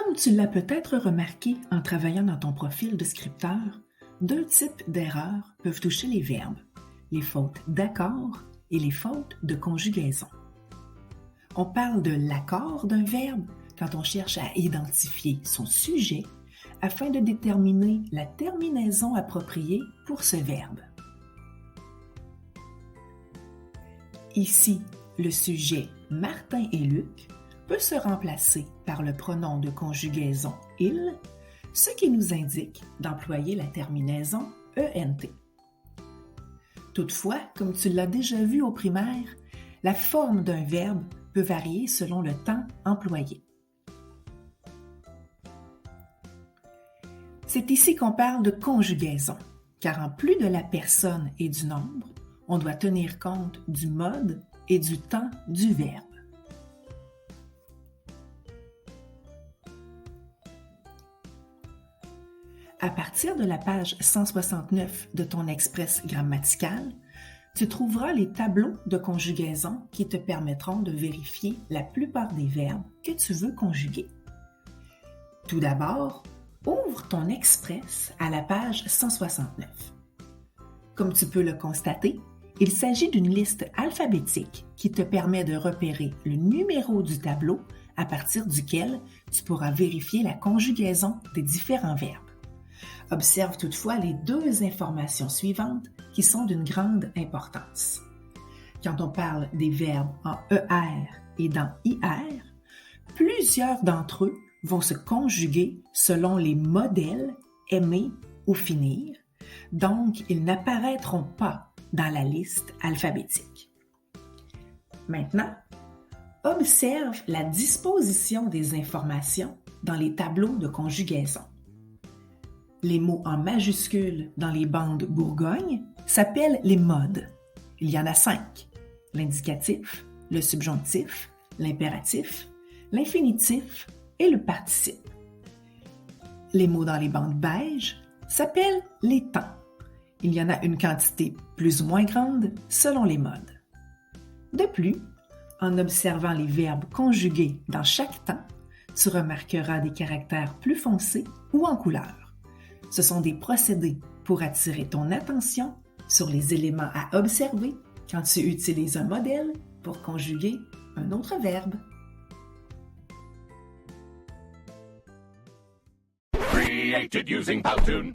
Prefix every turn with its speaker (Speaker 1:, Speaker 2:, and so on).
Speaker 1: Comme tu l'as peut-être remarqué en travaillant dans ton profil de scripteur, deux types d'erreurs peuvent toucher les verbes, les fautes d'accord et les fautes de conjugaison. On parle de l'accord d'un verbe quand on cherche à identifier son sujet afin de déterminer la terminaison appropriée pour ce verbe. Ici, le sujet Martin et Luc peut se remplacer par le pronom de conjugaison « il », ce qui nous indique d'employer la terminaison « ent ». Toutefois, comme tu l'as déjà vu au primaire, la forme d'un verbe peut varier selon le temps employé. C'est ici qu'on parle de conjugaison, car en plus de la personne et du nombre, on doit tenir compte du mode et du temps du verbe. À partir de la page 169 de ton express grammatical, tu trouveras les tableaux de conjugaison qui te permettront de vérifier la plupart des verbes que tu veux conjuguer. Tout d'abord, ouvre ton express à la page 169. Comme tu peux le constater, il s'agit d'une liste alphabétique qui te permet de repérer le numéro du tableau à partir duquel tu pourras vérifier la conjugaison des différents verbes. Observe toutefois les deux informations suivantes qui sont d'une grande importance. Quand on parle des verbes en ER et dans IR, plusieurs d'entre eux vont se conjuguer selon les modèles aimer ou finir, donc ils n'apparaîtront pas dans la liste alphabétique. Maintenant, observe la disposition des informations dans les tableaux de conjugaison. Les mots en majuscules dans les bandes Bourgogne s'appellent les modes. Il y en a 5. L'indicatif, le subjonctif, l'impératif, l'infinitif et le participe. Les mots dans les bandes beige s'appellent les temps. Il y en a une quantité plus ou moins grande selon les modes. De plus, en observant les verbes conjugués dans chaque temps, tu remarqueras des caractères plus foncés ou en couleur. Ce sont des procédés pour attirer ton attention sur les éléments à observer quand tu utilises un modèle pour conjuguer un autre verbe.
Speaker 2: Created using Powtoon.